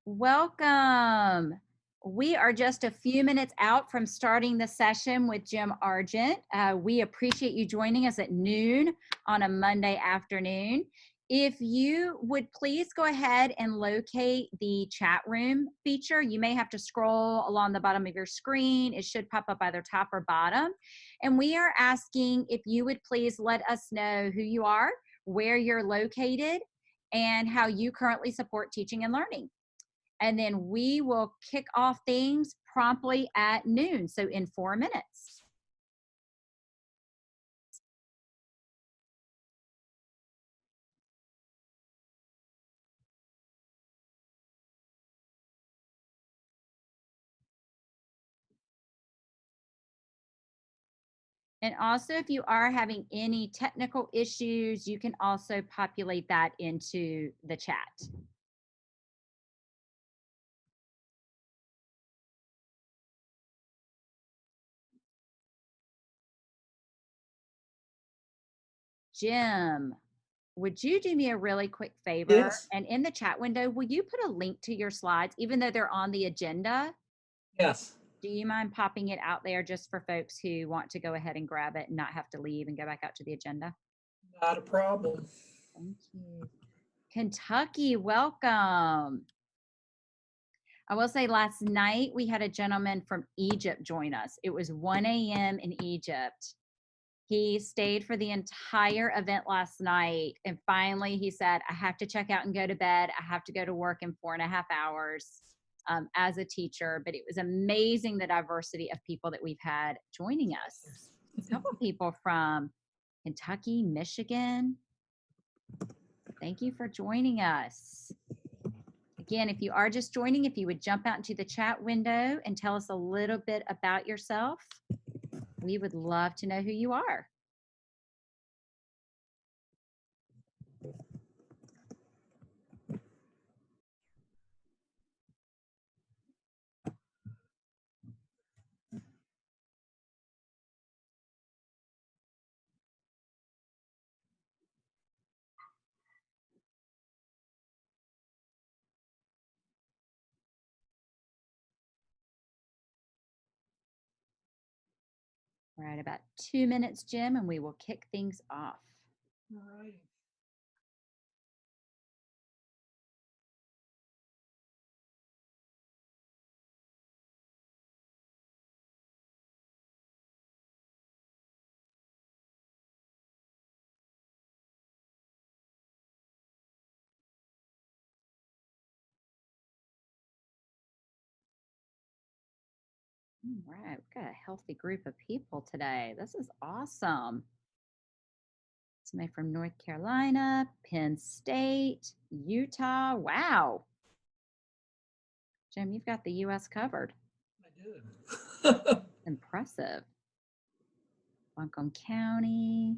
Welcome. We are just a few minutes out from starting the session with Jim Argent. We appreciate you joining us at noon on a Monday afternoon. If you would please go ahead and locate the chat room feature. You may have to scroll along the bottom of your screen. It should pop up either top or bottom. And we are asking if you would please let us know who you are, where you're located, and how you currently support teaching and learning. And then we will kick off things promptly at noon, so in 4 minutes. And also, if you are having any technical issues, you can also populate that into the chat. Jim, would you do me a really quick favor? Yes. And in the chat window, will you put a link to your slides, even though they're on the agenda? Yes. Do you mind popping it out there just for folks who want to go ahead and grab it and not have to leave and go back out to the agenda? Not a problem. Thank you. Kentucky, welcome. I will say last night we had a gentleman from Egypt join us. It was 1 a.m. in Egypt. He stayed for the entire event last night. And finally he said, I have to check out and go to bed. I have to go to work in 4.5 hours as a teacher. But it was amazing the diversity of people that we've had joining us. A couple people from Kentucky, Michigan. Thank you for joining us. Again, if you are just joining, if you would jump out into the chat window and tell us a little bit about yourself, we would love to know who you are. We're at about 2 minutes, Jim, and we will kick things off. All right. All right, we've got a healthy group of people today. This is awesome. Somebody from North Carolina, Penn State, Utah. Wow. Jim, you've got the U.S. covered. I did. Impressive. Buncombe County.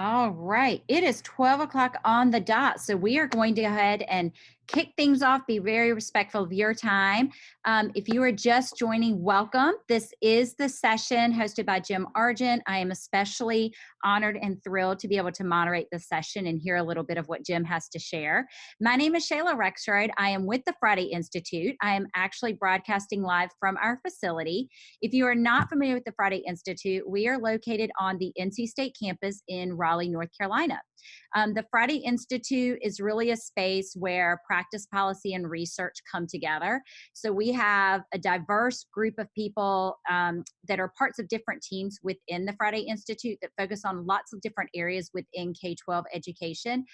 All right, it is 12 o'clock on the dot. So we are going to go ahead and kick things off, be very respectful of your time. If you are just joining, welcome. This is the session hosted by Jim Argent. I am especially honored and thrilled to be able to moderate the session and hear a little bit of what Jim has to share. My name is Shayla Rexroyd. I am with the Friday Institute. I am actually broadcasting live from our facility. If you are not familiar with the Friday Institute, we are located on the NC State campus in Raleigh, North Carolina. The Friday Institute is really a space where practice, policy, and research come together. So we have a diverse group of people that are parts of different teams within the Friday Institute that focus on lots of different areas within K-12 education.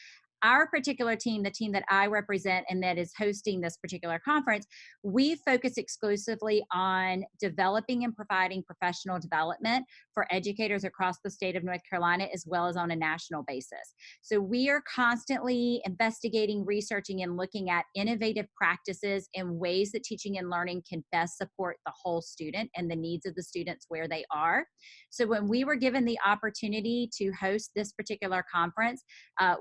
our particular team, the team that I represent and that is hosting this particular conference, we focus exclusively on developing and providing professional development for educators across the state of North Carolina, as well as on a national basis. So we are constantly investigating, researching, and looking at innovative practices and ways that teaching and learning can best support the whole student and the needs of the students where they are. So when we were given the opportunity to host this particular conference,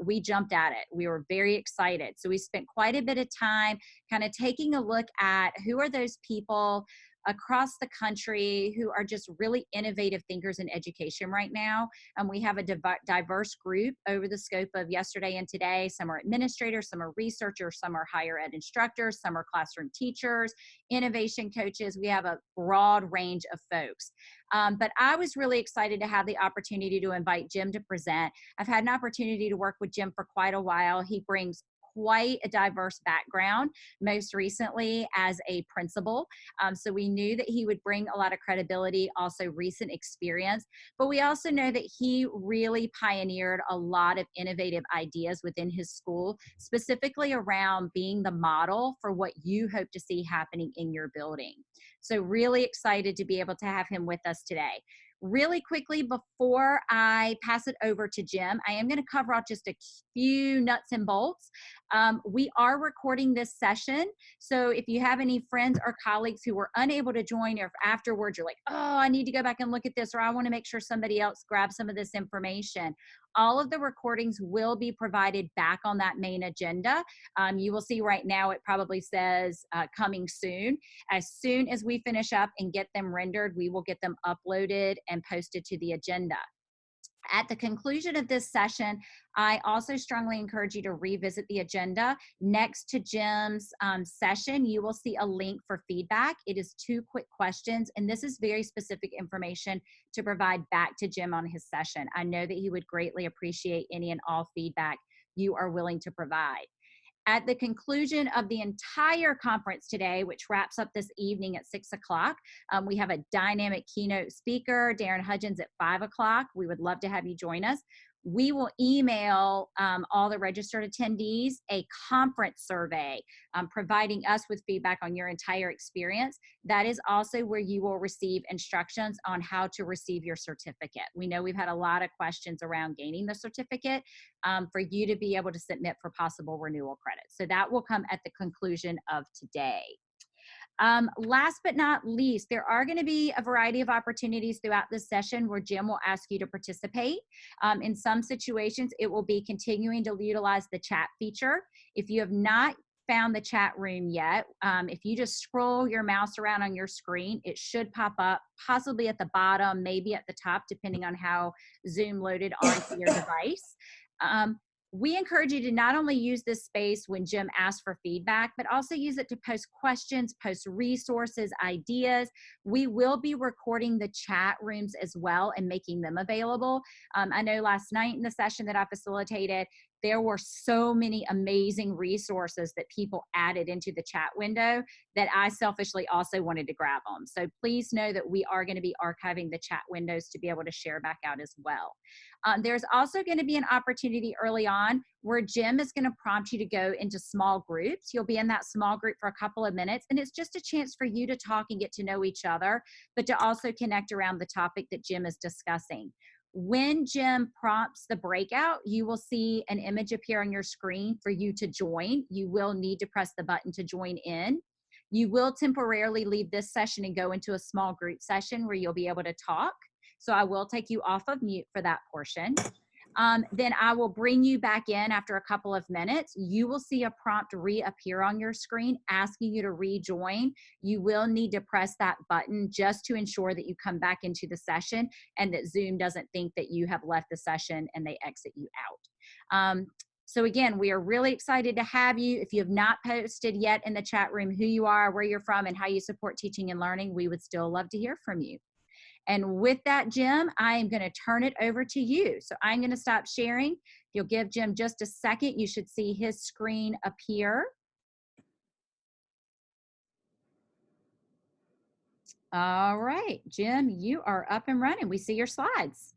we jumped at it. We were very excited. So we spent quite a bit of time kind of taking a look at who are those people across the country who are just really innovative thinkers in education right now. And we have a diverse group over the scope of yesterday and today. Some are administrators, some are researchers, some are higher ed instructors, some are classroom teachers, innovation coaches. We have a broad range of folks. But I was really excited to have the opportunity to invite Jim to present. I've had an opportunity to work with Jim for quite a while. He brings quite a diverse background, most recently as a principal. So we knew that he would bring a lot of credibility, also recent experience, but we also know that he really pioneered a lot of innovative ideas within his school, specifically around being the model for what you hope to see happening in your building. So really excited to be able to have him with us today. Really quickly, before I pass it over to Jim, I am going to cover out just a few nuts and bolts. We are recording this session. So if you have any friends or colleagues who were unable to join, or if afterwards you're like, oh, I need to go back and look at this, or I want to make sure somebody else grabs some of this information, all of the recordings will be provided back on that main agenda. You will see right now it probably says coming soon. As soon as we finish up and get them rendered, we will get them uploaded and posted to the agenda. At the conclusion of this session, I also strongly encourage you to revisit the agenda. Next to Jim's session, you will see a link for feedback. It is 2 quick questions, and this is very specific information to provide back to Jim on his session. I know that he would greatly appreciate any and all feedback you are willing to provide. At the conclusion of the entire conference today, which wraps up this evening at 6 o'clock, we have a dynamic keynote speaker, Darren Hudgens, at 5 o'clock. We would love to have you join us. We will email all the registered attendees a conference survey, providing us with feedback on your entire experience. That is also where you will receive instructions on how to receive your certificate. We know we've had a lot of questions around gaining the certificate for you to be able to submit for possible renewal credits. So that will come at the conclusion of today. Last but not least, there are going to be a variety of opportunities throughout this session where Jim will ask you to participate. In some situations, it will be continuing to utilize the chat feature. If you have not found the chat room yet, if you just scroll your mouse around on your screen, it should pop up, possibly at the bottom, maybe at the top, depending on how Zoom loaded onto your device. We encourage you to not only use this space when Jim asks for feedback, but also use it to post questions, post resources, ideas. We will be recording the chat rooms as well and making them available. I know last night in the session that I facilitated, there were so many amazing resources that people added into the chat window that I selfishly also wanted to grab them. So please know that we are going to be archiving the chat windows to be able to share back out as well. There's also going to be an opportunity early on where Jim is going to prompt you to go into small groups. You'll be in that small group for a couple of minutes, and it's just a chance for you to talk and get to know each other, but to also connect around the topic that Jim is discussing. When Jim prompts the breakout, you will see an image appear on your screen for you to join. You will need to press the button to join in. You will temporarily leave this session and go into a small group session where you'll be able to talk. So I will take you off of mute for that portion. Then I will bring you back in after a couple of minutes. You will see a prompt reappear on your screen asking you to rejoin. You will need to press that button just to ensure that you come back into the session and that Zoom doesn't think that you have left the session and they exit you out. So again, we are really excited to have you. If you have not posted yet in the chat room who you are, where you're from, and how you support teaching and learning, we would still love to hear from you. And with that, Jim, I am going to turn it over to you. So I'm going to stop sharing. If you'll give Jim just a second, you should see his screen appear. All right, Jim, you are up and running. We see your slides.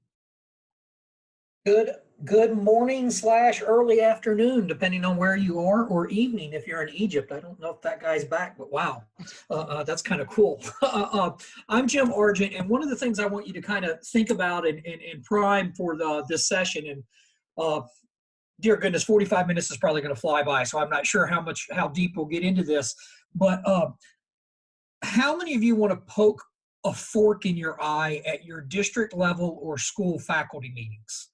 Good morning slash early afternoon, depending on where you are, or evening if you're in Egypt. I don't know if that guy's back, but wow, that's kind of cool. I'm Jim Argent, and one of the things I want you to kind of think about and prime for this session, and dear goodness, 45 minutes is probably going to fly by, so I'm not sure how deep we'll get into this, but how many of you want to poke a fork in your eye at your district level or school faculty meetings?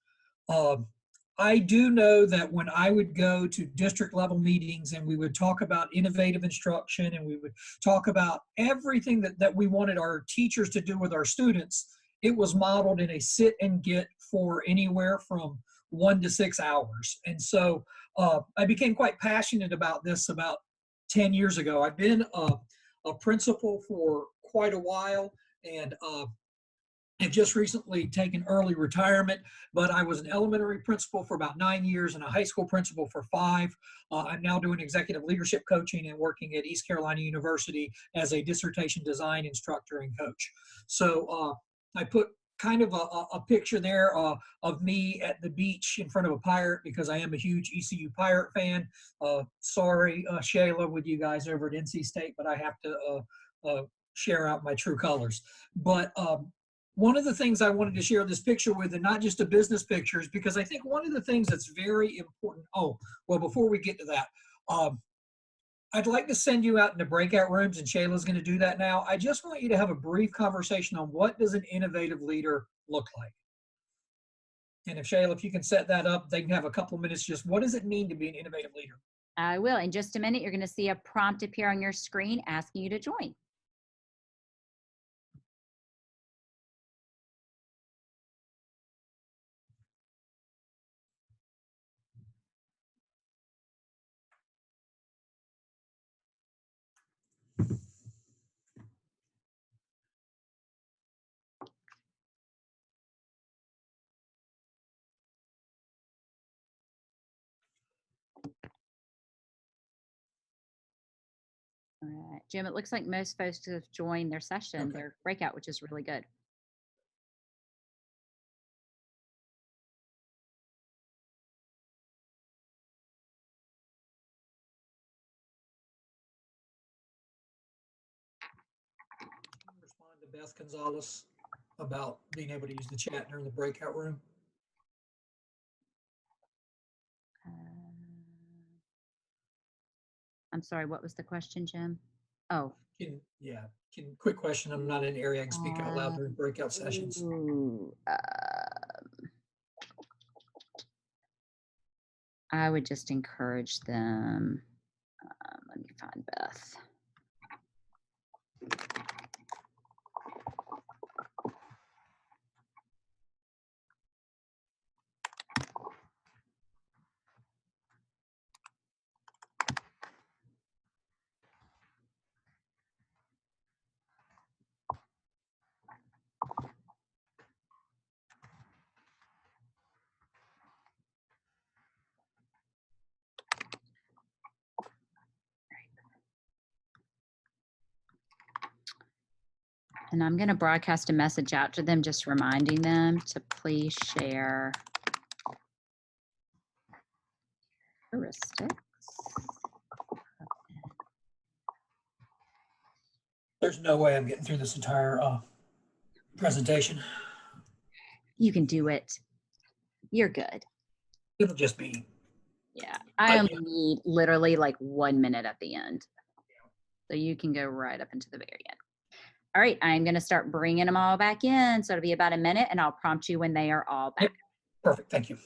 I do know that when I would go to district level meetings and we would talk about innovative instruction and we would talk about everything that we wanted our teachers to do with our students, it was modeled in a sit and get for anywhere from 1 to 6 hours. And so I became quite passionate about this about 10 years ago. I've been a principal for quite a while, and I've just recently taken early retirement, but I was an elementary principal for about 9 years and a high school principal for 5. I'm now doing executive leadership coaching and working at East Carolina University as a dissertation design instructor and coach. So I put kind of a picture there of me at the beach in front of a pirate because I am a huge ECU Pirate fan. Sorry, Shayla, with you guys over at NC State, but I have to share out my true colors. But one of the things I wanted to share this picture with, and not just a business picture, is because I think one of the things that's very important. Oh, well, before we get to that, I'd like to send you out into breakout rooms, and Shayla's going to do that now. I just want you to have a brief conversation on what does an innovative leader look like. And if Shayla, if you can set that up, they can have a couple of minutes. Just what does it mean to be an innovative leader? I will. In just a minute, you're going to see a prompt appear on your screen asking you to join. All right, Jim, it looks like most folks have joined their session, Okay. their breakout, which is really good. Respond to Beth Gonzalez about being able to use the chat during the breakout room. I'm sorry, what was the question, Jim? Oh. Quick question. I'm not in an area I can speak out loud during breakout sessions. I would just encourage them. Let me find Beth. And I'm going to broadcast a message out to them, just reminding them to please share characteristics. There's no way I'm getting through this entire presentation. You can do it. You're good. It'll just be. Yeah, I only need literally like 1 minute at the end. So you can go right up into the very end. All right, I'm going to start bringing them all back in. So it'll be about a minute and I'll prompt you when they are all back. Perfect, thank you.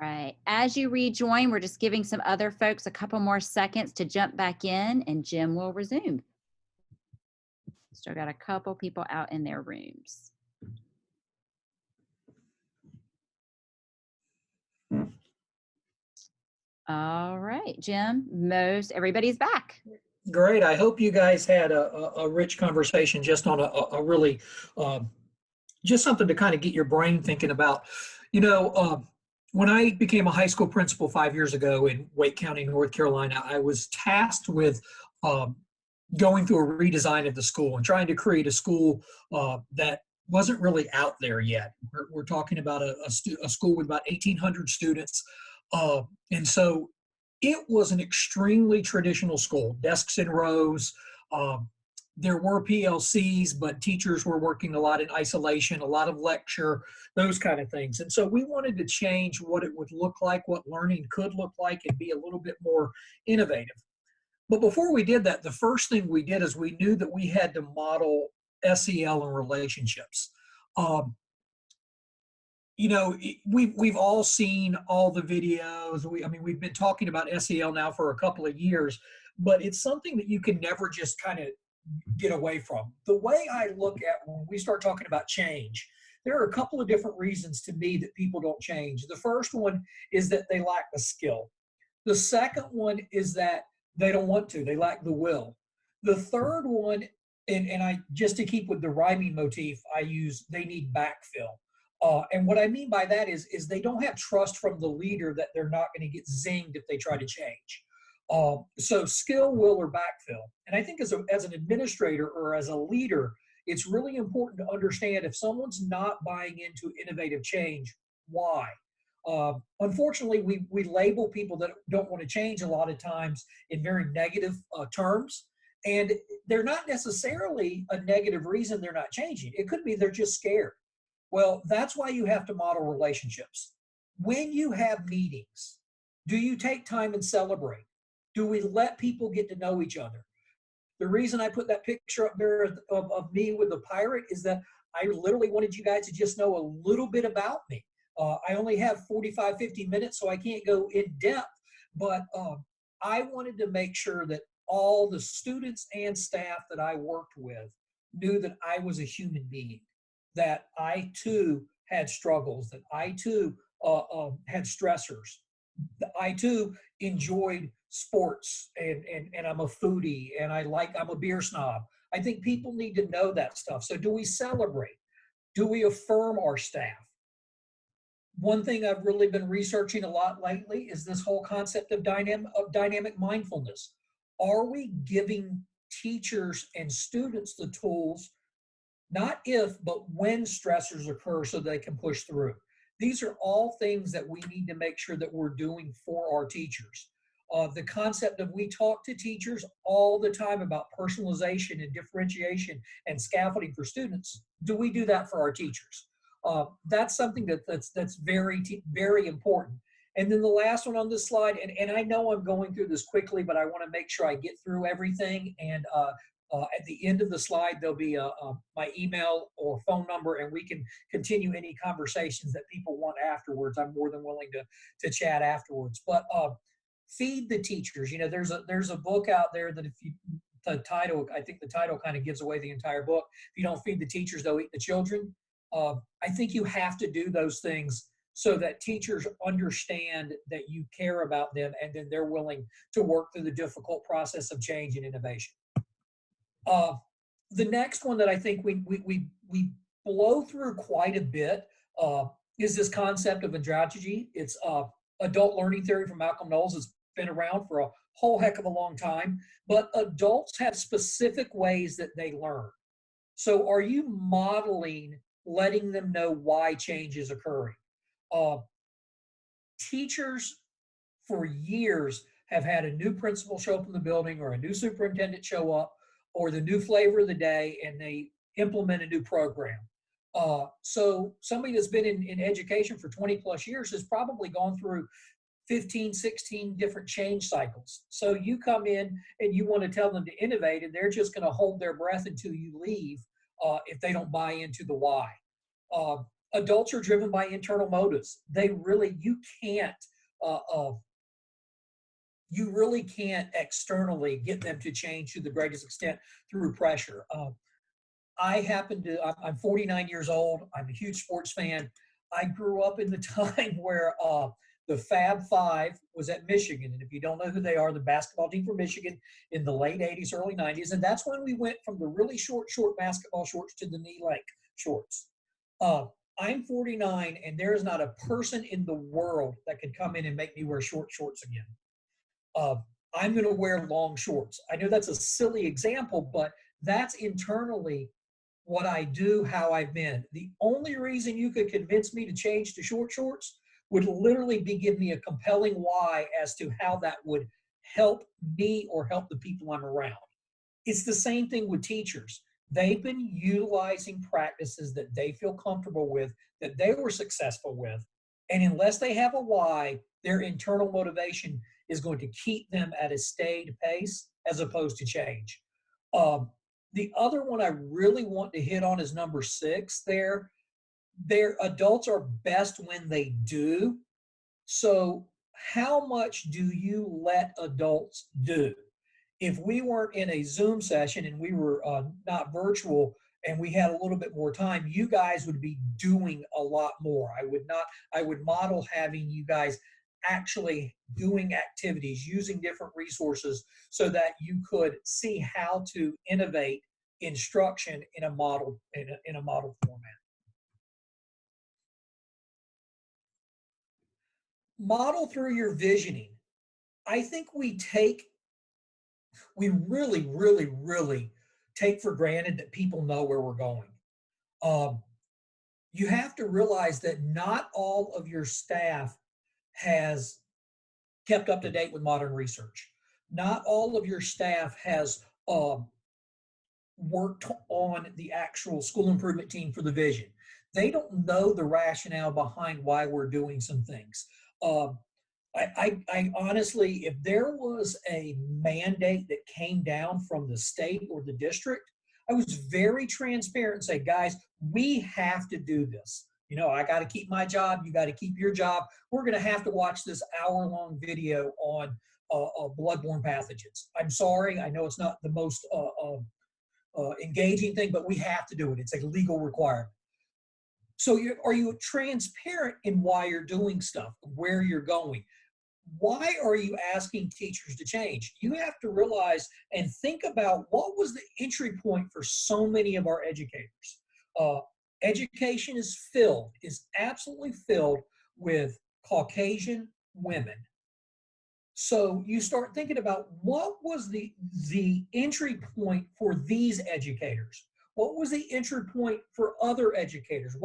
right. As you rejoin, we're just giving some other folks a couple more seconds to jump back in, and Jim will resume. Still got a couple people out in their rooms. All right, Jim, everybody's back. Great. I hope you guys had a rich conversation just on a really, just something to kind of get your brain thinking about. You know, when I became a high school principal 5 years ago in Wake County, North Carolina, I was tasked with going through a redesign of the school and trying to create a school that wasn't really out there yet. We're talking about a school with about 1,800 students. And so it was an extremely traditional school, desks in rows. There were PLCs, but teachers were working a lot in isolation, a lot of lecture, those kind of things. And so we wanted to change what it would look like, what learning could look like, and be a little bit more innovative. But before we did that, the first thing we did is we knew that we had to model SEL and relationships. You know, we've all seen all the videos. We've been talking about SEL now for a couple of years, but it's something that you can never just kind of get away from. The way I look at when we start talking about change, there are a couple of different reasons to me that people don't change. The first one is that they lack the skill. The second one is that they don't want to, they lack the will. The third one, and I just to keep with the rhyming motif, I use they need backfill. And what I mean by that is they don't have trust from the leader that they're not going to get zinged if they try to change. So skill, will, or backfill. And I think as an administrator or as a leader, it's really important to understand if someone's not buying into innovative change, why? Unfortunately, we label people that don't want to change a lot of times in very negative terms. And they're not necessarily a negative reason they're not changing. It could be they're just scared. Well, that's why you have to model relationships. When you have meetings, do you take time and celebrate? Do we let people get to know each other? The reason I put that picture up there of me with the pirate is that I literally wanted you guys to just know a little bit about me. I only have 45, 50 minutes, so I can't go in depth, but I wanted to make sure that all the students and staff that I worked with knew that I was a human being, that I too had struggles, that I too had stressors, that I too enjoyed sports, and I'm a foodie, and I'm a beer snob. I think people need to know that stuff. So do we celebrate? Do we affirm our staff? One thing I've really been researching a lot lately is this whole concept of dynamic mindfulness. Are we giving teachers and students the tools, not if, but when stressors occur so they can push through? These are all things that we need to make sure that we're doing for our teachers. The concept of we talk to teachers all the time about personalization and differentiation and scaffolding for students. Do we do that for our teachers? That's something that's very important. And then the last one on this slide, and I know I'm going through this quickly, but I want to make sure I get through everything. And at the end of the slide, there'll be my email or phone number, and we can continue any conversations that people want afterwards. I'm more than willing to chat afterwards. But feed the teachers. You know, there's a book out there that I think the title kind of gives away the entire book. If you don't feed the teachers, they'll eat the children. I think you have to do those things so that teachers understand that you care about them, and then they're willing to work through the difficult process of change and innovation. The next one that I think we blow through quite a bit is this concept of andragogy. It's adult learning theory from Malcolm Knowles. It's been around for a whole heck of a long time, but adults have specific ways that they learn. So are you modeling letting them know why change is occurring? Teachers for years have had a new principal show up in the building, or a new superintendent show up, or the new flavor of the day, and they implement a new program. So somebody that's been in education for 20 plus years has probably gone through 15, 16 different change cycles. So you come in and you want to tell them to innovate, and they're just going to hold their breath until you leave if they don't buy into the why. Adults are driven by internal motives. Uh, uh, you really can't externally get them to change to the greatest extent through pressure. I'm 49 years old. I'm a huge sports fan. I grew up in the time where the Fab Five was at Michigan. And if you don't know who they are, the basketball team from Michigan in the late 80s, early 90s. And that's when we went from the really short basketball shorts to the knee-length shorts. Uh, I'm 49, and there is not a person in the world that could come in and make me wear shorts again. Uh, I'm going to wear long shorts. I know that's a silly example, but that's internally what I do, how I've been. The only reason you could convince me to change to short shorts would literally be give me a compelling why as to how that would help me or help the people I'm around. It's the same thing with teachers. They've been utilizing practices that they feel comfortable with, that they were successful with. And unless they have a why, their internal motivation is going to keep them at a staid pace as opposed to change. The other one I really want to hit on is number 6 there. Their adults are best when they do. So how much do you let adults do? If we weren't in a Zoom session and we were not virtual and we had a little bit more time, you guys would be doing a lot more. I would model having you guys actually doing activities, using different resources so that you could see how to innovate instruction in a model format. Model through your visioning. I think we really take for granted that people know where we're going. You have to realize that not all of your staff has kept up to date with modern research. Not all of your staff has worked on the actual school improvement team for the vision. They don't know the rationale behind why we're doing some things. I honestly, if there was a mandate that came down from the state or the district, I was very transparent and say, guys, we have to do this. You know, I got to keep my job. You got to keep your job. We're going to have to watch this hour-long video on bloodborne pathogens. I'm sorry. I know it's not the most engaging thing, but we have to do it. It's a legal requirement. So are you transparent in why you're doing stuff, where you're going? Why are you asking teachers to change? You have to realize and think about what was the entry point for so many of our educators. Education is absolutely filled with Caucasian women. So you start thinking about what was the entry point for these educators? What was the entry point for other educators?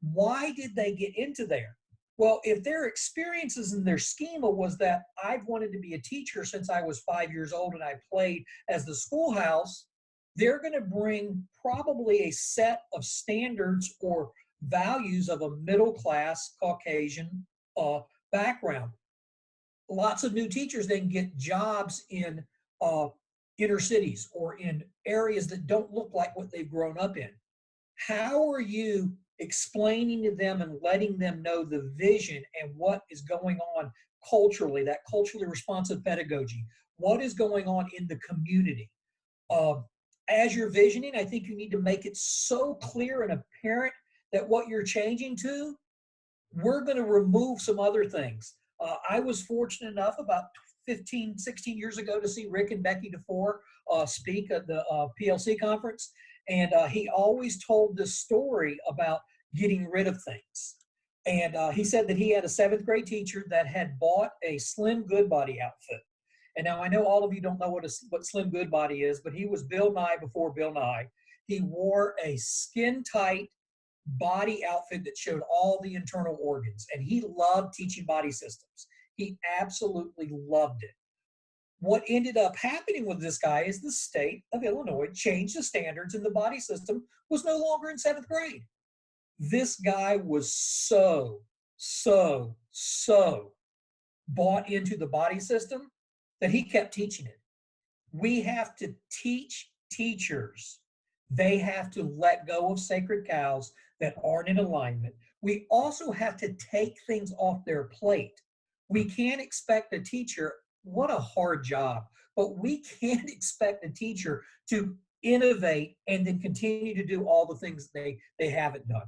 Why did they get into there? Well, if their experiences and their schema was that I've wanted to be a teacher since I was 5 years old and I played as the schoolhouse, they're going to bring probably a set of standards or values of a middle class Caucasian background. Lots of new teachers then get jobs in inner cities or in areas that don't look like what they've grown up in. How are you explaining to them and letting them know the vision and what is going on culturally, that culturally responsive pedagogy? What is going on in the community? As you're visioning, I think you need to make it so clear and apparent that what you're changing to, we're going to remove some other things. I was fortunate enough about 15, 16 years ago to see Rick and Becky DeFore speak at the PLC conference. And he always told this story about getting rid of things. And he said that he had a 7th grade teacher that had bought a Slim Goodbody outfit. And now I know all of you don't know what Slim Goodbody is, but he was Bill Nye before Bill Nye. He wore a skin-tight body outfit that showed all the internal organs. And he loved teaching body systems. He absolutely loved it. What ended up happening with this guy is the state of Illinois changed the standards and the body system was no longer in 7th grade. This guy was so bought into the body system that he kept teaching it. We have to teach teachers. They have to let go of sacred cows. that aren't in alignment. We also have to take things off their plate. We can't expect a teacher, what a hard job, but we can't expect a teacher to innovate and then continue to do all the things they haven't done.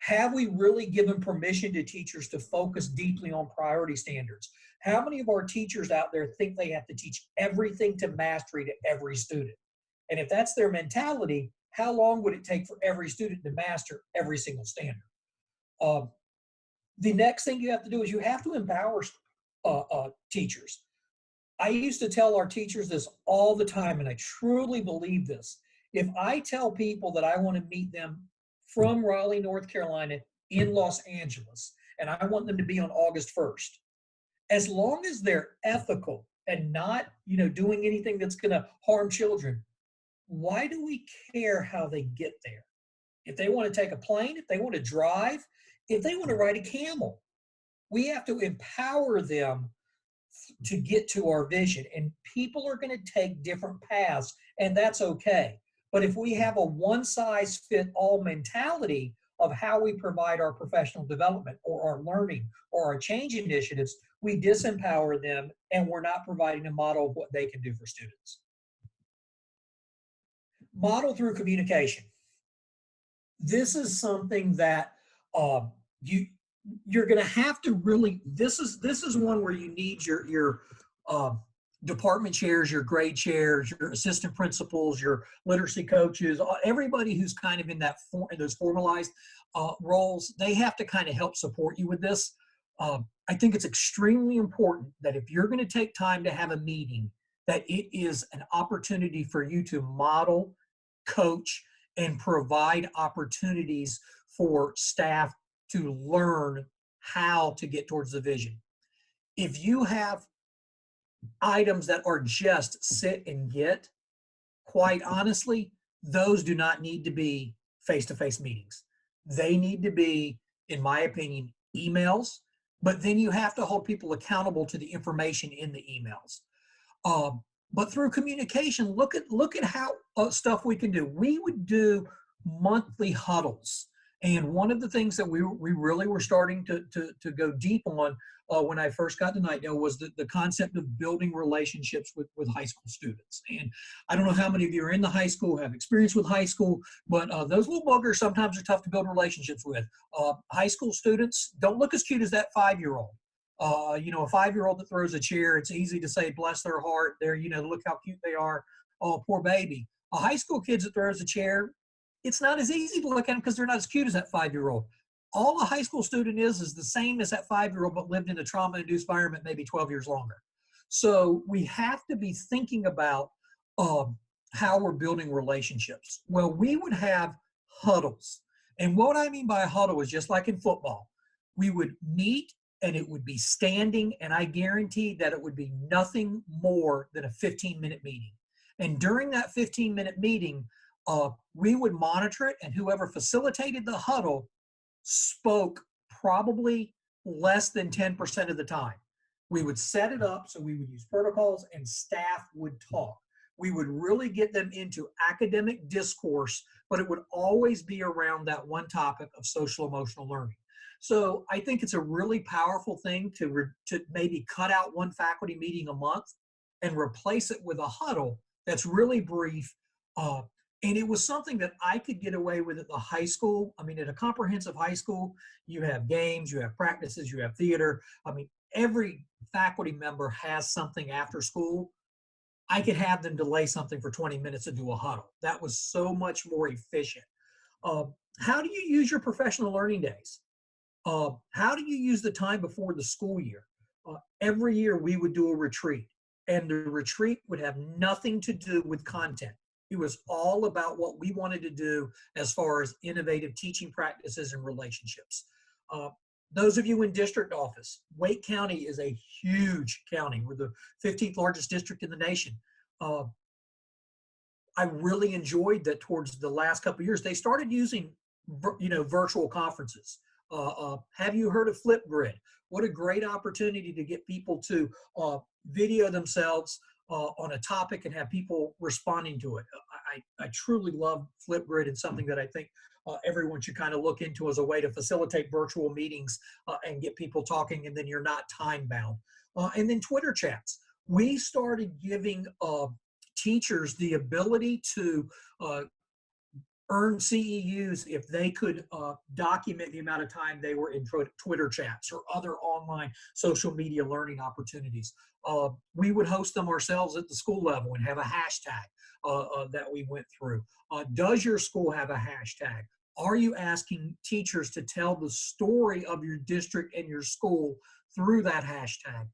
Have we really given permission to teachers to focus deeply on priority standards? How many of our teachers out there think they have to teach everything to mastery to every student? And if that's their mentality, how long would it take for every student to master every single standard? The next thing you have to do is you have to empower teachers. I used to tell our teachers this all the time, and I truly believe this. If I tell people that I want to meet them from Raleigh, North Carolina in Los Angeles, and I want them to be on August 1st, as long as they're ethical and not, doing anything that's going to harm children, why do we care how they get there? If they want to take a plane, if they want to drive, if they want to ride a camel, we have to empower them to get to our vision. And people are going to take different paths, and that's okay. But if we have a one-size-fits-all mentality of how we provide our professional development or our learning or our change initiatives, we disempower them, and we're not providing a model of what they can do for students. Model through communication. This is something that you're going to have to really. This is one where you need your department chairs, your grade chairs, your assistant principals, your literacy coaches, everybody who's kind of in those formalized roles. They have to kind of help support you with this. I think it's extremely important that if you're going to take time to have a meeting, that it is an opportunity for you to model, coach, and provide opportunities for staff to learn how to get towards the vision. If you have items that are just sit and get, quite honestly, those do not need to be face-to-face meetings. They need to be, in my opinion, emails, but then you have to hold people accountable to the information in the emails. But through communication, look at how stuff we can do. We would do monthly huddles. And one of the things that we really were starting to go deep on when I first got to Nightdale was the concept of building relationships with high school students. And I don't know how many of you are in the high school, have experience with high school, but those little buggers sometimes are tough to build relationships with. High school students don't look as cute as that 5-year-old. A 5-year-old that throws a chair, it's easy to say, bless their heart. They're, look how cute they are. Oh, poor baby. A high school kid that throws a chair, it's not as easy to look at them because they're not as cute as that 5-year-old. All a high school student is the same as that 5-year-old, but lived in a trauma-induced environment maybe 12 years longer. So we have to be thinking about how we're building relationships. Well, we would have huddles. And what I mean by a huddle is just like in football. We would meet, and it would be standing, and I guarantee that it would be nothing more than a 15-minute meeting. And during that 15-minute meeting, we would monitor it, and whoever facilitated the huddle spoke probably less than 10% of the time. We would set it up so we would use protocols, and staff would talk. We would really get them into academic discourse, but it would always be around that one topic of social emotional learning. So I think it's a really powerful thing to maybe cut out one faculty meeting a month and replace it with a huddle that's really brief. And it was something that I could get away with at the high school. I mean, at a comprehensive high school, you have games, you have practices, you have theater. I mean, every faculty member has something after school. I could have them delay something for 20 minutes to do a huddle. That was so much more efficient. How do you use your professional learning days? How do you use the time before the school year? Every year we would do a retreat, and the retreat would have nothing to do with content. It was all about what we wanted to do as far as innovative teaching practices and relationships. Those of you in district office, Wake County is a huge county. We're the 15th largest district in the nation. I really enjoyed that towards the last couple of years. They started using, virtual conferences. Have you heard of Flipgrid? What a great opportunity to get people to video themselves on a topic and have people responding to it. I I truly love Flipgrid and something that I think everyone should kind of look into as a way to facilitate virtual meetings and get people talking, and then you're not time bound. And then Twitter chats. We started giving teachers the ability to earn CEUs if they could document the amount of time they were in Twitter chats or other online social media learning opportunities. We would host them ourselves at the school level and have a hashtag that we went through. Does your school have a hashtag? Are you asking teachers to tell the story of your district and your school through that hashtag?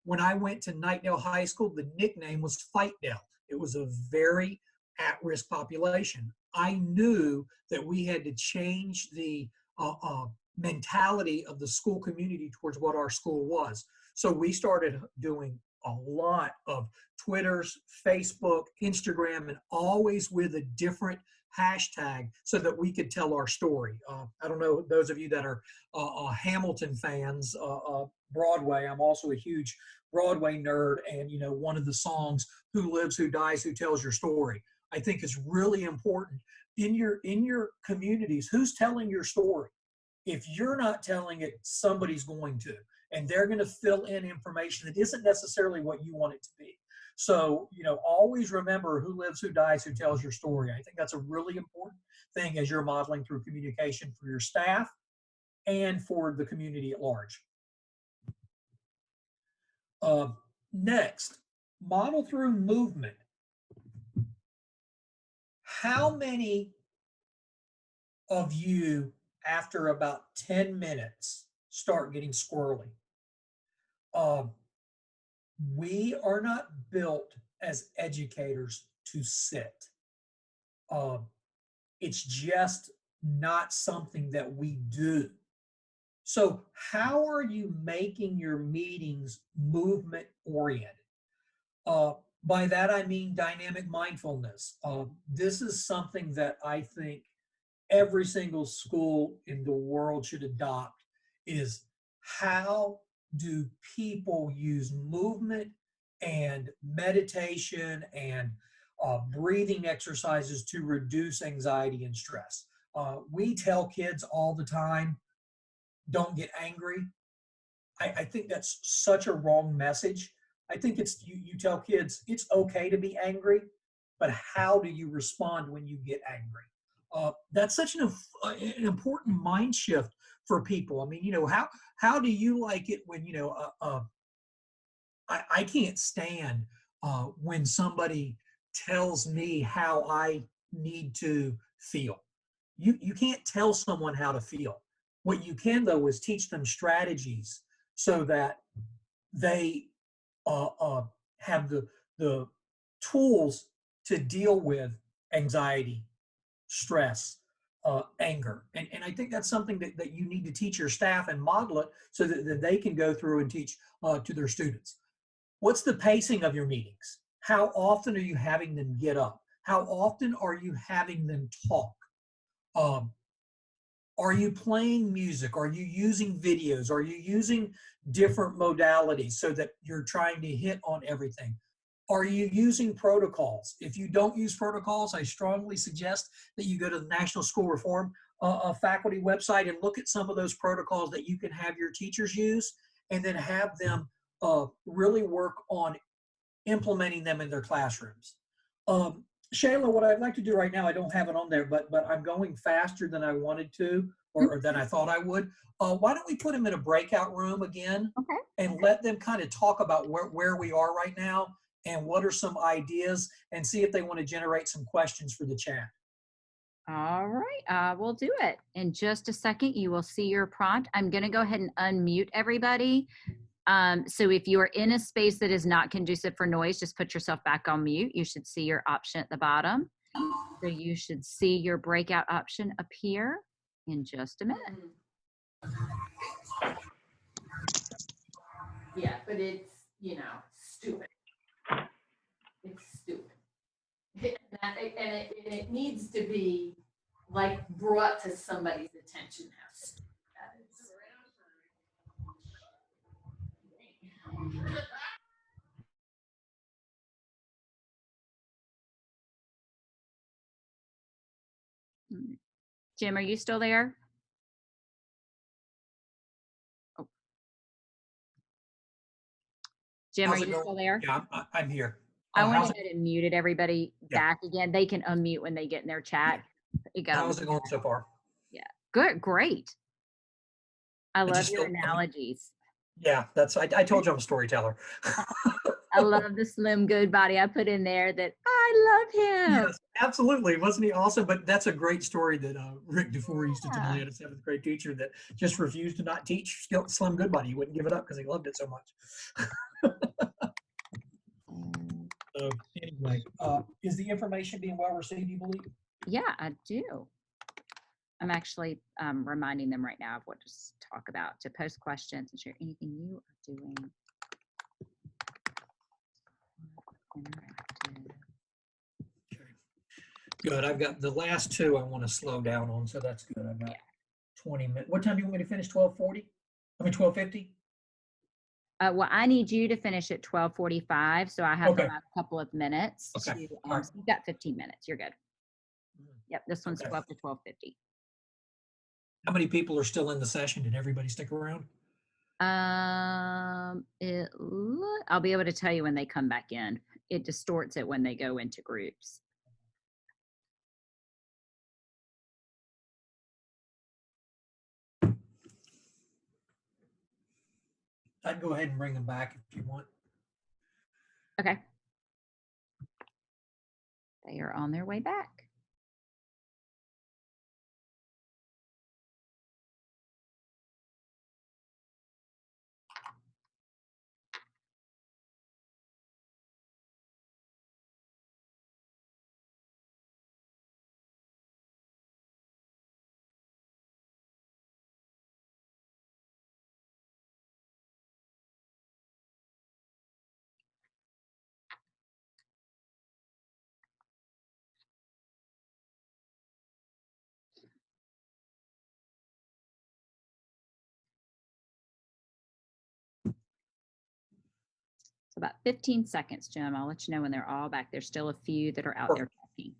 When I went to Nightdale High School, the nickname was Fightdale. It was a very at-risk population. I knew that we had to change the mentality of the school community towards what our school was. So we started doing a lot of Twitters, Facebook, Instagram, and always with a different hashtag so that we could tell our story. I don't know, those of you that are Hamilton fans, Broadway, I'm also a huge Broadway nerd, and one of the songs, Who Lives, Who Dies, Who Tells Your Story, I think is really important in your communities. Who's telling your story? If you're not telling it, somebody's going to, and they're going to fill in information that isn't necessarily what you want it to be. So, always remember who lives, who dies, who tells your story. I think that's a really important thing as you're modeling through communication for your staff and for the community at large. Next, model through movement. How many of you, after about 10 minutes, start getting squirrely? We are not built as educators to sit. It's just not something that we do. So how are you making your meetings movement oriented? By that, I mean dynamic mindfulness. This is something that I think every single school in the world should adopt, is how do people use movement and meditation and breathing exercises to reduce anxiety and stress. We tell kids all the time, don't get angry. I think that's such a wrong message. I think it's you tell kids it's okay to be angry, but how do you respond when you get angry? That's such an important mind shift for people. I mean, how do you like it when I can't stand when somebody tells me how I need to feel. You can't tell someone how to feel. What you can, though, is teach them strategies so that they have the tools to deal with anxiety, stress, anger. And I think that's something that you need to teach your staff and model it so that they can go through and teach to their students. What's the pacing of your meetings? How often are you having them get up? How often are you having them talk? Are you playing music? Are you using videos? Are you using different modalities so that you're trying to hit on everything? Are you using protocols? If you don't use protocols, I strongly suggest that you go to the National School Reform faculty website and look at some of those protocols that you can have your teachers use, and then have them really work on implementing them in their classrooms. Shayla, what I'd like to do right now, I don't have it on there, but I'm going faster than I wanted to, or than I thought I would. Why don't we put them in a breakout room again, Okay. and let them kind of talk about where we are right now and what are some ideas, and see if they want to generate some questions for the chat. All right, we'll do it. In just a second, you will see your prompt. I'm going to go ahead and unmute everybody. So if you are in a space that is not conducive for noise, just put yourself back on mute. You should see your option at the bottom. So you should see your breakout option appear in just a minute. Yeah, but it's, stupid. It's stupid. And it needs to be like brought to somebody's attention how stupid that is. Jim, are you still there? Oh. Jim, are How's it you going? still there? Yeah, I'm here. I went How's it? ahead and muted everybody Yeah. back again. They can unmute when they get in their chat. It got How's it going so far? yeah. Good, great. I I love just your feel, analogies. yeah, I told you I'm a storyteller. I love the slim good body I put in there that I love him. Yes, absolutely. Wasn't he awesome? But that's a great story that Rick DeFore used to tell. He Yeah. had a seventh grade teacher that just refused to not teach Slim Goodbody. He wouldn't give it up because he loved it so much. So anyway, is the information being well received, you believe? Yeah, I do. I'm actually reminding them right now of what to talk about, to post questions and share anything you are doing. Interactive. Okay. Good. I've got the last two I want to slow down on, so that's good. I've got 20 minutes. What time do you want me to finish? 12:40? I mean 12:50? Well, I need you to finish at 12:45, so I have the Okay. last couple of minutes Okay. to, All right. so you've got 15 minutes. You're good. Yep, this one's Okay. 12 to 12:50. How many people are still in the session? Did everybody stick around? I'll be able to tell you when they come back in. It distorts it when they go into groups. I'd go ahead and bring them back if you want. Okay. They are on their way back. So about 15 seconds, Jim. I'll let you know when they're all back. There's still a few that are out there talking.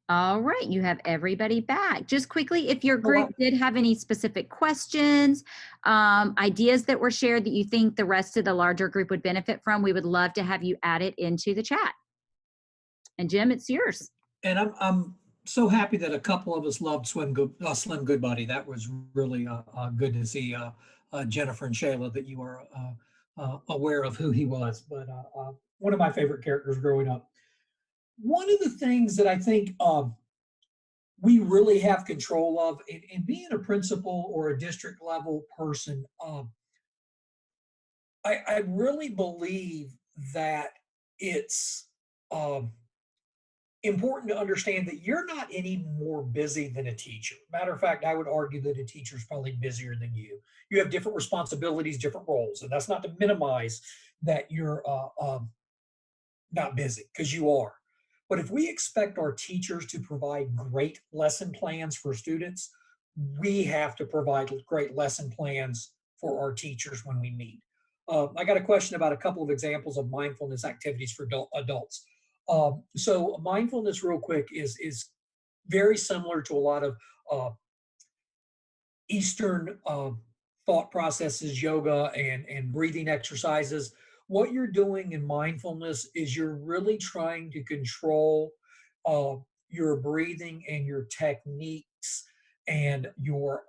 All right, you have everybody back. Just quickly, if your group did have any specific questions, ideas that were shared that you think the rest of the larger group would benefit from, we would love to have you add it into the chat. And Jim, it's yours. And I'm so happy that a couple of us loved Slim Goodbody. That was really good to see, Jennifer and Shayla, that you are aware of who he was. But one of my favorite characters growing up. One of the things that I think we really have control of in being a principal or a district level person, I really believe that it's important to understand that you're not any more busy than a teacher. Matter of fact, I would argue that a teacher is probably busier than you. You have different responsibilities, different roles, and that's not to minimize that you're not busy, because you are. But if we expect our teachers to provide great lesson plans for students, we have to provide great lesson plans for our teachers when we meet. I got a question about a couple of examples of mindfulness activities for adults. So mindfulness, real quick, is very similar to a lot of Eastern thought processes, yoga and breathing exercises. What you're doing in mindfulness is you're really trying to control your breathing and your techniques and your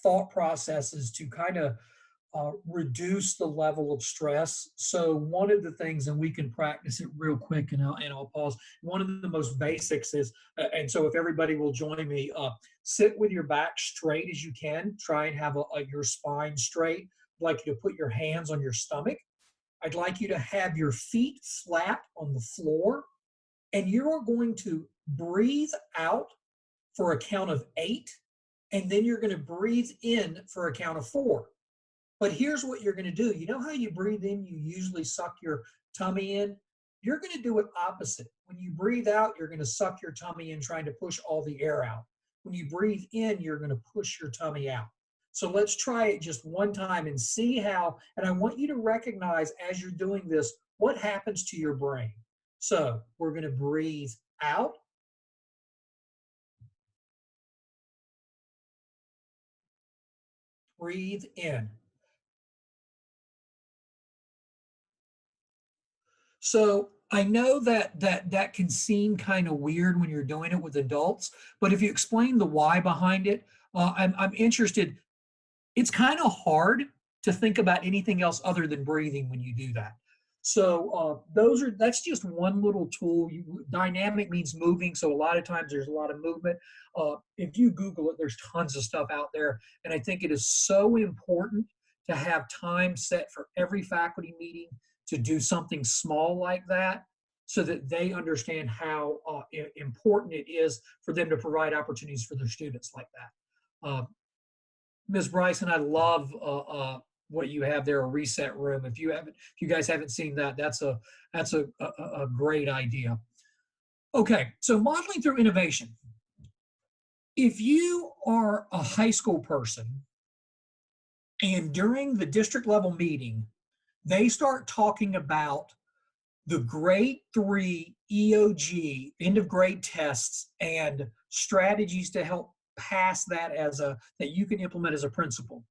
thought processes to kind of reduce the level of stress. So one of the things, and we can practice it real quick, and I'll pause. One of the most basics is, and so if everybody will join me, sit with your back straight as you can. Try and have your spine straight. I'd like you to put your hands on your stomach. I'd like you to have your feet flat on the floor, and you are going to breathe out for a count of 8, and then you're going to breathe in for a count of 4. But here's what you're going to do. You know how you breathe in, you usually suck your tummy in? You're going to do it opposite. When you breathe out, you're going to suck your tummy in, trying to push all the air out. When you breathe in, you're going to push your tummy out. So let's try it just one time and see how, and I want you to recognize as you're doing this, what happens to your brain. So we're going to breathe out. Breathe in. So I know that can seem kind of weird when you're doing it with adults, but if you explain the why behind it, I'm interested. It's kind of hard to think about anything else other than breathing when you do that. So that's just one little tool. Dynamic means moving, so a lot of times there's a lot of movement. If you Google it, there's tons of stuff out there, and I think it is so important to have time set for every faculty meeting to do something small like that, so that they understand how important it is for them to provide opportunities for their students like that. Ms. Bryson, I love what you have there, a reset room. If you guys haven't seen that, that's a great idea. Okay, so modeling through innovation. If you are a high school person and during the district level meeting, they start talking about the grade 3 EOG, end of grade tests, and strategies to help pass that that you can implement as a principal,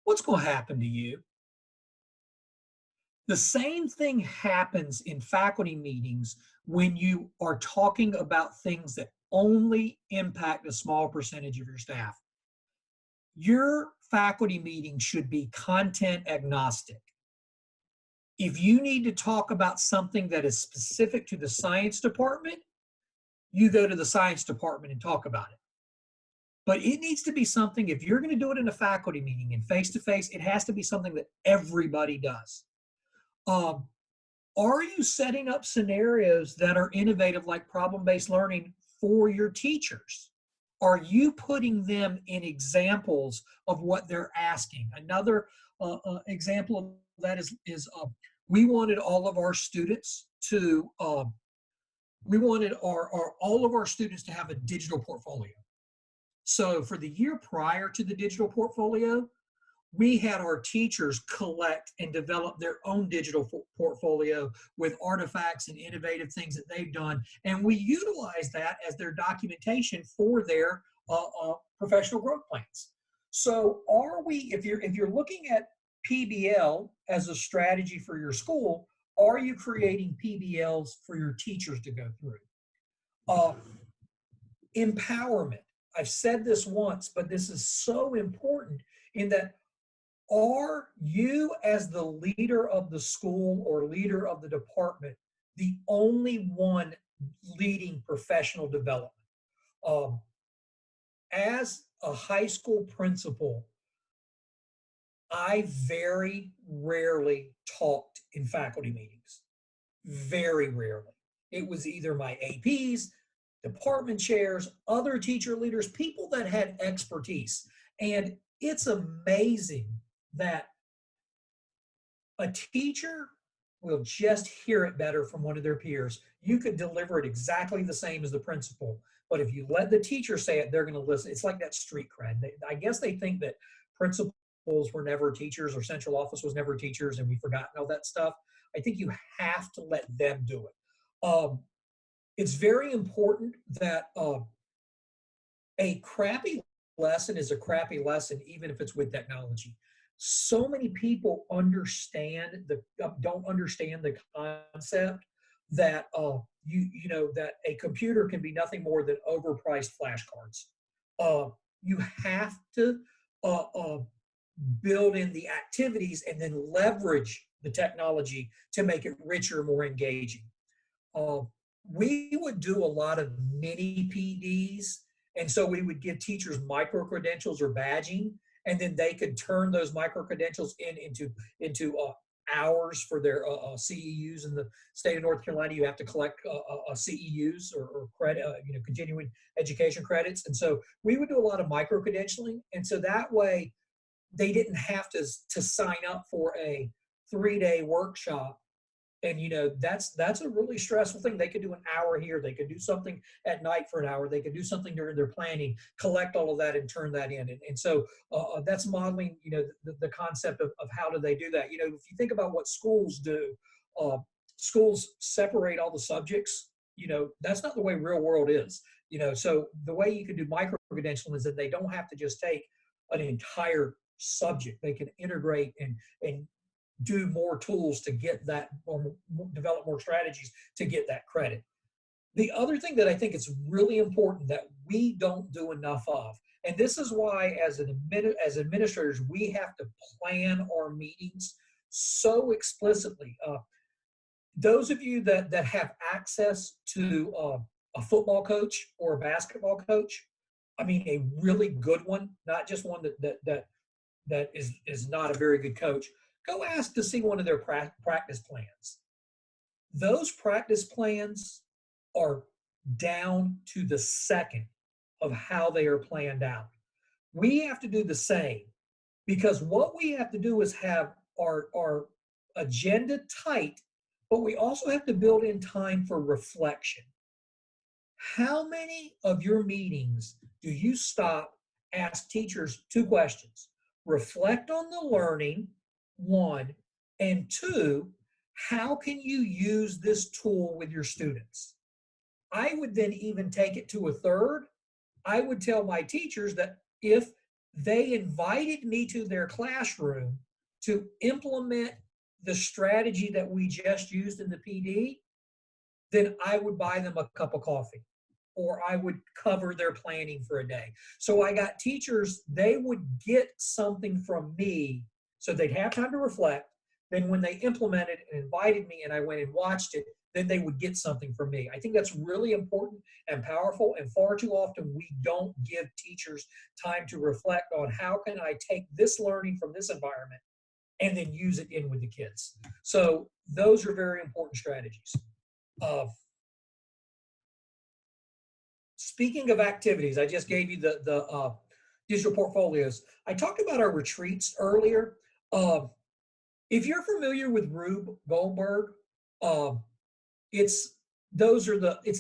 what's going to happen to you? The same thing happens in faculty meetings when you are talking about things that only impact a small percentage of your staff. Your faculty meeting should be content agnostic. If you need to talk about something that is specific to the science department, you go to the science department and talk about it. But it needs to be something, if you're going to do it in a faculty meeting and face-to-face, it has to be something that everybody does. Are you setting up scenarios that are innovative, like problem-based learning, for your teachers? Are you putting them in examples of what they're asking? Another example of that is we wanted all of our students to all of our students to have a digital portfolio. So for the year prior to the digital portfolio, we had our teachers collect and develop their own digital portfolio with artifacts and innovative things that they've done. And we utilize that as their documentation for their professional growth plans. So if you're looking at PBL as a strategy for your school, are you creating PBLs for your teachers to go through? Empowerment. I've said this once, but this is so important in that, are you as the leader of the school or leader of the department the only one leading professional development? As a high school principal, I very rarely talked in faculty meetings. Very rarely. It was either my APs, department chairs, other teacher leaders, people that had expertise. And it's amazing that a teacher will just hear it better from one of their peers. You could deliver it exactly the same as the principal, but if you let the teacher say it, they're going to listen. It's like that street cred. I guess they think that principals were never teachers or central office was never teachers and we've forgotten all that stuff. I think you have to let them do it. It's very important that a crappy lesson is a crappy lesson, even if it's with technology. So many people don't understand the concept that that a computer can be nothing more than overpriced flashcards. You have to build in the activities and then leverage the technology to make it richer, more engaging. We would do a lot of mini PDs, and so we would give teachers micro credentials or badging, and then they could turn those micro credentials into hours for their CEUs. In the state of North Carolina, you have to collect CEUs or credit, continuing education credits, and so we would do a lot of micro credentialing, and so that way they didn't have to sign up for a 3-day workshop And that's a really stressful thing. They could do an hour here, they could do something at night for an hour, they could do something during their planning, collect all of that and turn that in. And so that's modeling the concept of how do they do that. If you think about what schools do, schools separate all the subjects. That's not the way real world is. So the way you can do micro credentialing is that they don't have to just take an entire subject. They can integrate and do more tools to get that, or develop more strategies to get that credit. The other thing that I think is really important that we don't do enough of, and this is why as administrators, we have to plan our meetings so explicitly. Those of you that have access to a football coach or a basketball coach, I mean, a really good one, not just one that is not a very good coach, go ask to see one of their practice plans. Those practice plans are down to the second of how they are planned out. We have to do the same, because what we have to do is have our agenda tight, but we also have to build in time for reflection. How many of your meetings do you stop, ask teachers 2 questions? Reflect on the learning, 1, and 2, how can you use this tool with your students? I would then even take it to a third. I would tell my teachers that if they invited me to their classroom to implement the strategy that we just used in the PD, then I would buy them a cup of coffee, or I would cover their planning for a day. So I got teachers, they would get something from me, so they'd have time to reflect. Then when they implemented and invited me and I went and watched it, then they would get something from me. I think that's really important and powerful, and far too often we don't give teachers time to reflect on how can I take this learning from this environment and then use it in with the kids. So those are very important strategies. Speaking of activities, I just gave you the digital portfolios. I talked about our retreats earlier. If you're familiar with Rube Goldberg, it's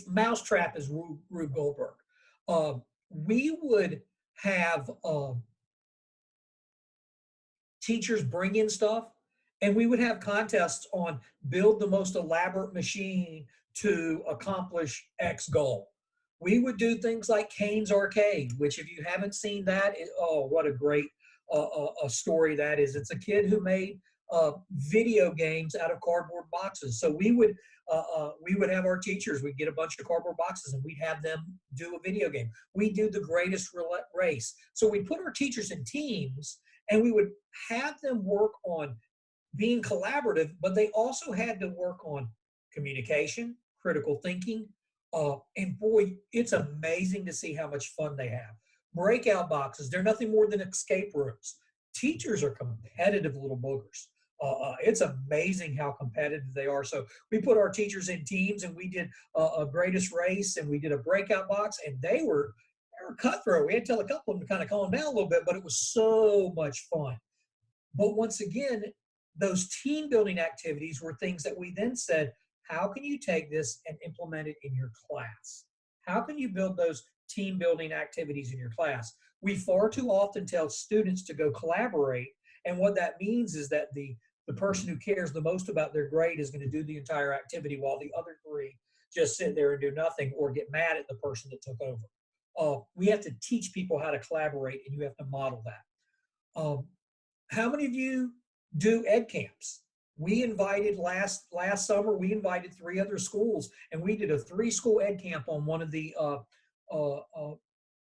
Mousetrap is Rube Goldberg. We would have teachers bring in stuff, and we would have contests on build the most elaborate machine to accomplish X goal. We would do things like Kane's Arcade, which if you haven't seen that, what a great a story that is. It's a kid who made video games out of cardboard boxes. So we would have our teachers, we'd get a bunch of cardboard boxes and we'd have them do a video game. We do the greatest roulette race. So we put our teachers in teams and we would have them work on being collaborative, but they also had to work on communication, critical thinking, and boy, it's amazing to see how much fun they have. Breakout boxes, they're nothing more than escape rooms. Teachers are competitive little boogers. It's amazing how competitive they are. So we put our teachers in teams and we did a greatest race and we did a breakout box, and they were cutthroat. We had to tell a couple of them to kind of calm down a little bit, but it was so much fun. But once again, those team building activities were things that we then said, how can you take this and implement it in your class? How can you build those team building activities in your class? We far too often tell students to go collaborate, and what that means is that the person who cares the most about their grade is going to do the entire activity while the other 3 just sit there and do nothing or get mad at the person that took over. We have to teach people how to collaborate, and you have to model that. How many of you do ed camps? We invited last summer, we invited 3 other schools, and we did a 3-school ed camp on one of the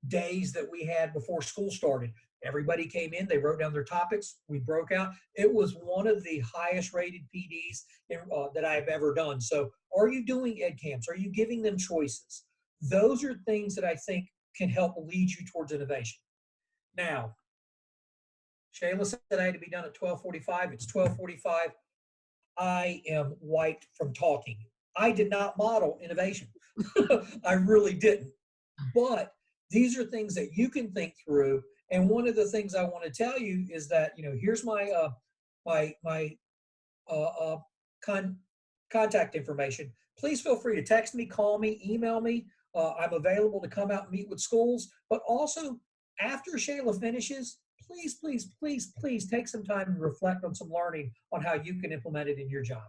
days that we had before school started. Everybody came in, they wrote down their topics, we broke out. It was one of the highest rated PDs that I've ever done. So are you doing ed camps? Are you giving them choices? Those are things that I think can help lead you towards innovation. Now, Shayla said I had to be done at 12:45. It's 12:45. I am wiped from talking. I did not model innovation. I really didn't. But these are things that you can think through. And one of the things I want to tell you is that, here's my contact information. Please feel free to text me, call me, email me. I'm available to come out and meet with schools, but also after Shayla finishes, please, please, please, please take some time and reflect on some learning on how you can implement it in your job.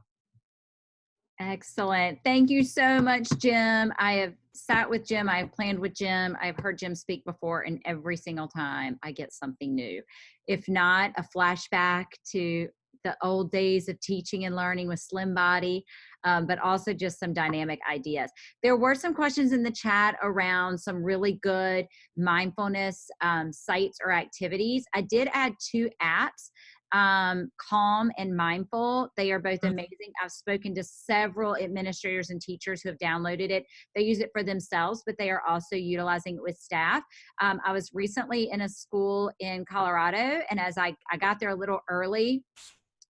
Excellent. Thank you so much, Jim. I have sat with Jim. I have planned with Jim. I've heard Jim speak before, and every single time I get something new. If not, a flashback to the old days of teaching and learning with Slim Body, but also just some dynamic ideas. There were some questions in the chat around some really good mindfulness sites or activities. I did add 2 apps. Calm and Mindful. They are both amazing. I've spoken to several administrators and teachers who have downloaded it. They use it for themselves, but they are also utilizing it with staff. I was recently in a school in Colorado, and as I got there a little early,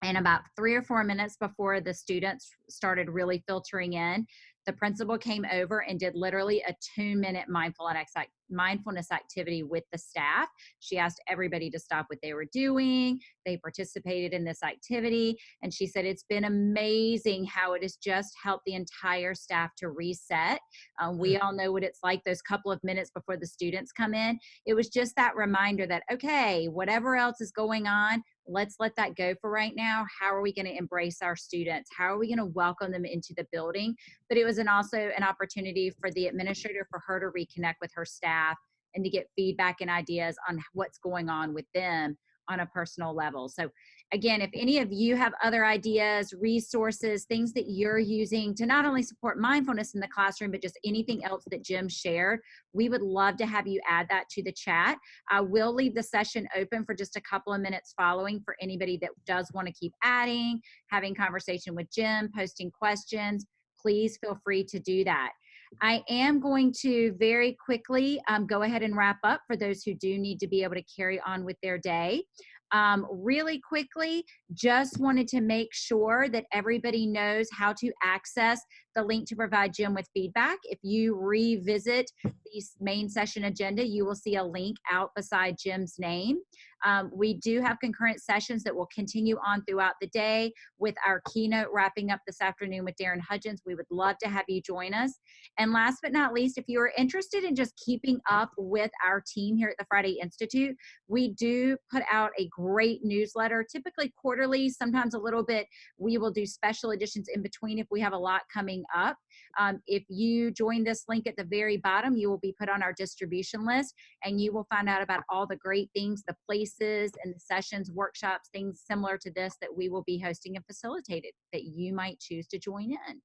and about 3 or 4 minutes before the students started really filtering in, the principal came over and did literally a 2-minute mindfulness activity with the staff. She asked everybody to stop what they were doing. They participated in this activity. And she said, it's been amazing how it has just helped the entire staff to reset. We all know what it's like those couple of minutes before the students come in. It was just that reminder that, okay, whatever else is going on, let's let that go for right now. How are we going to embrace our students? How are we going to welcome them into the building? But it was also an opportunity for the administrator, for her to reconnect with her staff and to get feedback and ideas on what's going on with them on a personal level. So again, if any of you have other ideas, resources, things that you're using to not only support mindfulness in the classroom, but just anything else that Jim shared, we would love to have you add that to the chat. I will leave the session open for just a couple of minutes following for anybody that does want to keep adding, having conversation with Jim, posting questions. Please feel free to do that. I am going to very quickly go ahead and wrap up for those who do need to be able to carry on with their day. Really quickly, just wanted to make sure that everybody knows how to access the link to provide Jim with feedback. If you revisit the main session agenda, you will see a link out beside Jim's name. We do have concurrent sessions that will continue on throughout the day with our keynote wrapping up this afternoon with Darren Hudgens. We would love to have you join us. And last but not least, if you are interested in just keeping up with our team here at the Friday Institute, we do put out a great newsletter, typically quarterly, sometimes a little bit. We will do special editions in between if we have a lot coming up. If you join this link at the very bottom, you will be put on our distribution list, and you will find out about all the great things, the places and the sessions, workshops, things similar to this that we will be hosting and facilitated that you might choose to join in.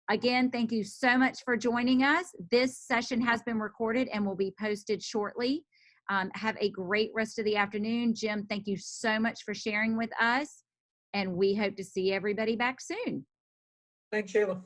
Again, thank you so much for joining us. This session has been recorded and will be posted shortly. Have a great rest of the afternoon. Jim, thank you so much for sharing with us, and we hope to see everybody back soon. Thanks, Shayla.